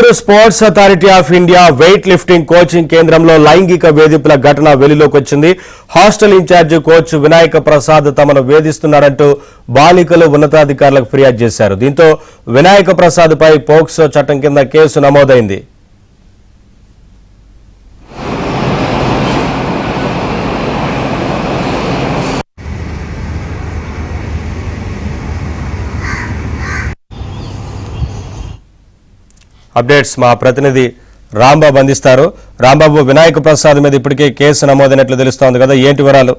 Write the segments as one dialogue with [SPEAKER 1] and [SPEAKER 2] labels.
[SPEAKER 1] Bengaluru sports authority of India weight lifting coaching కేంద్రంలో లైంగిక వేధింపుల ఘటన వెలుగులోకి వచ్చింది. Hostel in charge coach Vinayaka Prasad తమను వేధిస్తున్నారంటూ బాలికలు ఉన్నతాధికారులకు ఫిర్యాదు చేశారు. దీంతో వినాయక ప్రసాద్ పై పోక్సో చట్టం కింద కేసు నమోదైంది. అప్డేట్స్ మా ప్రతినిధి రాంబాబు అందిస్తారు. రాంబాబు, వినాయక ప్రసాద్ మీద ఇప్పటికే కేసు నమోదైనట్లు తెలుస్తోంది కదా, ఏంటి వివరాలు?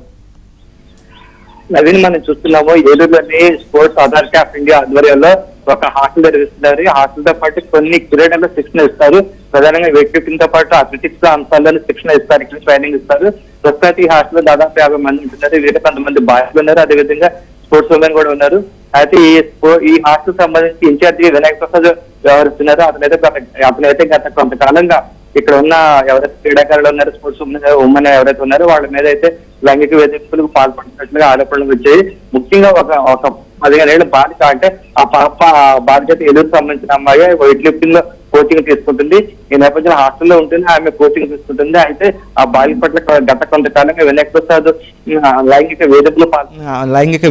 [SPEAKER 2] నవీన్, మనం చూస్తున్నాము ఏలూరులోని స్పోర్ట్స్ అథారిటీ ఆఫ్ ఇండియా ఆధ్వర్యంలో ఒక హాస్టల్ నిర్వహిస్తున్నారు. ఈ హాస్టల్ తో పాటు కొన్ని క్రీడల్లో శిక్షణ ఇస్తారు. ప్రధానంగా వెయిట్ లిఫ్టింగ్ తో పాటు అథ్లెటిక్స్ అంశాలను శిక్షణ ఇస్తారు, ఇక్కడ ట్రైనింగ్ ఇస్తారు. ప్రస్తుతం ఈ హాస్టల్లో దాదాపు 50 మంది ఉంటున్నారు. వీరు కొంతమంది బాయ్స్ ఉన్నారు, అదేవిధంగా స్పోర్ట్స్ ఉమెన్ కూడా ఉన్నారు. అయితే ఈ హాస్టల్ సంబంధించి ఇన్ఛార్జి వినాయక ప్రసాద్ వ్యవహరిస్తున్నారు. అతనైతే గత కొంతకాలంగా ఇక్కడ ఉన్న ఎవరైతే క్రీడాకారులు ఉన్నారో, స్పోర్ట్స్ ఉమెన్ ఎవరైతే ఉన్నారో వాళ్ళ మీద అయితే లైంగిక వేధింపులకు పాల్పడుతున్నట్లుగా ఆరోపణలు వచ్చాయి. ముఖ్యంగా ఒక 15 ఏళ్ల బాలిక, అంటే ఆ పాప బాలిక ఏలూరు సంబంధించిన అమ్మాయి వెయిట్ లిఫ్టింగ్ లో కోచింగ్ తీసుకుంటుంది. ఈ నేపథ్యంలో హాస్టల్లో ఉంటుంది, ఆమె కోచింగ్ తీసుకుంటుంది. అయితే ఆ బాలిక పట్ల గత కొంతకాలంగా వినాయక ప్రసాద్
[SPEAKER 3] లైంగిక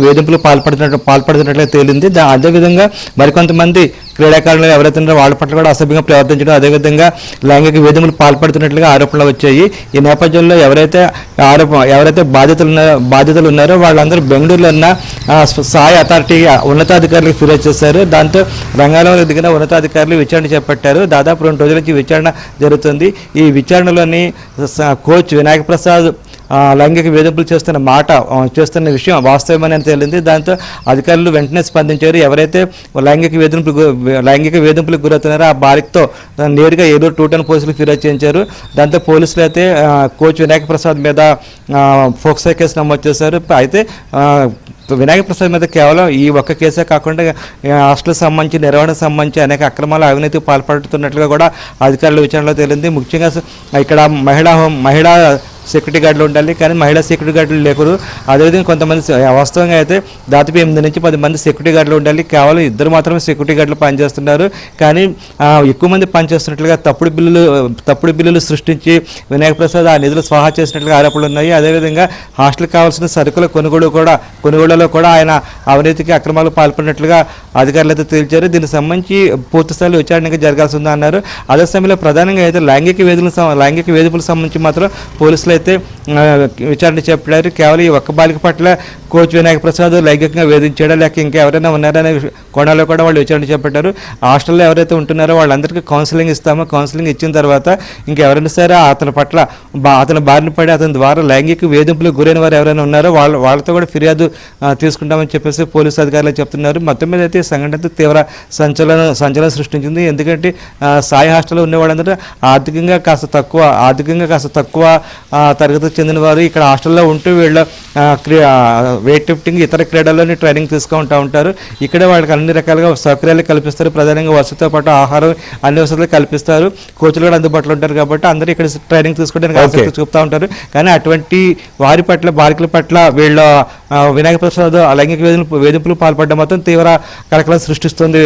[SPEAKER 3] వేధింపులు పాల్పడుతున్నట్లే తేలింది. అదేవిధంగా మరికొంతమంది క్రీడాకారులు ఎవరైతే ఉన్నారో వాళ్ళ పట్ల కూడా అసభ్యంగా ప్రవర్తించడం, అదేవిధంగా లైంగిక వేధింపులు పాల్పడుతున్నట్లుగా ఆరోపణలు వచ్చాయి. ఈ నేపథ్యంలో ఎవరైతే బాధితులు ఉన్నారో వాళ్ళందరూ బెంగళూరులో ఉన్న సాయి అథారిటీ ఉన్నతాధికారులకు ఫిర్యాదు చేశారు. దాంతో రంగంలో దిగిన ఉన్నతాధికారులు విచారణ చేపట్టారు. దాదాపు 2 రోజుల నుంచి విచారణ జరుగుతుంది. ఈ విచారణలోని కోచ్ వినాయక ప్రసాద్ లైంగిక వేధింపులు చేస్తున్న విషయం వాస్తవమని తేలింది. దాంతో అధికారులు వెంటనే స్పందించారు. ఎవరైతే లైంగిక వేధింపులకు గురవుతున్నారో ఆ బాలికతో నేరుగా ఏలూరు 2 టౌన్ పోలీసులకు ఫిర్యాదు చేయించారు. దాంతో పోలీసులు అయితే కోచ్ వినాయక ప్రసాద్ మీద పోక్సో కేసు నమోదు చేశారు. అయితే వినాయక ప్రసాద్ మీద కేవలం ఈ ఒక్క కేసే కాకుండా హాస్టల్ సంబంధించి నిర్వహణకు సంబంధించి అనేక అక్రమాల అవినీతికి పాల్పడుతున్నట్లుగా కూడా అధికారుల విచారణలో తేలింది. ముఖ్యంగా ఇక్కడ మహిళా సెక్యూరిటీ గార్డులు ఉండాలి, కానీ మహిళా సెక్యూరిటీ గార్డులు లేకరు. అదేవిధంగా కొంతమంది వాస్తవంగా అయితే దాదాపు 8 నుంచి 10 మంది సెక్యూరిటీ గార్డులు ఉండాలి, కేవలం 2 మాత్రమే సెక్యూరిటీ గార్డులు పనిచేస్తున్నారు. కానీ ఎక్కువ మంది పనిచేస్తున్నట్లుగా తప్పుడు బిల్లులు సృష్టించి వినాయక ప్రసాద్ ఆ నిధులు స్వాహా చేసినట్లుగా ఆరోపణలు ఉన్నాయి. అదేవిధంగా హాస్టల్కి కావాల్సిన సరుకుల కొనుగోలులో కూడా ఆయన అవినీతికి అక్రమాలు పాల్పడినట్లుగా అధికారులు అయితే తేల్చారు. దీనికి సంబంధించి పూర్తిస్థాయిలో విచారణ జరగాల్సి ఉందా అన్నారు. అదే సమయంలో ప్రధానంగా అయితే లైంగిక వేధింపులకు సంబంధించి మాత్రం పోలీసులు అయితే విచారణ చేపట్టారు. కేవలం ఈ ఒక్క బాలిక పట్ల కోచ్ వినాయక ప్రసాద్ లైంగికంగా వేధించాడా లేక ఇంకెవరైనా ఉన్నారనే కోణాల్లో కూడా వాళ్ళు విచారణ చేపట్టారు. హాస్టల్లో ఎవరైతే ఉంటున్నారో వాళ్ళందరికీ కౌన్సిలింగ్ ఇస్తామో, కౌన్సిలింగ్ ఇచ్చిన తర్వాత ఇంకెవరైనా సరే అతని పట్ల అతని బారిన పడి అతని ద్వారా లైంగిక వేధింపులకు గురైన వారు ఎవరైనా ఉన్నారో వాళ్ళతో కూడా ఫిర్యాదు తీసుకుంటామని చెప్పేసి పోలీసు అధికారులు చెప్తున్నారు. మొత్తం మీద అయితే సంఘటన తీవ్ర సంచలనం సృష్టించింది. ఎందుకంటే సాయి హాస్టల్లో ఉన్న వాళ్ళందరూ ఆర్థికంగా కాస్త తక్కువ తరగతికి చెందిన వారు ఇక్కడ హాస్టల్లో ఉంటూ వీళ్ళ వెయిట్ లిఫ్టింగ్ ఇతర క్రీడల్లోని ట్రైనింగ్ తీసుకుంటూ ఉంటారు. ఇక్కడ వాళ్ళకి అన్ని రకాలుగా సౌకర్యాలు కల్పిస్తారు. ప్రధానంగా వసతితో పాటు ఆహారం అన్ని వసతులు కల్పిస్తారు. కోచ్లు కూడా అందుబాటులో ఉంటారు కాబట్టి అందరూ ఇక్కడ ట్రైనింగ్ తీసుకోవడానికి ఆసక్తి చూపుతూ ఉంటారు. కానీ అటువంటి వారి పట్ల బాలికల పట్ల వీళ్ళ వినాయక ప్రసాద్ లైంగిక వేధింపులు పాల్పడడం మాత్రం తీవ్ర కలకలం సృష్టిస్తుంది.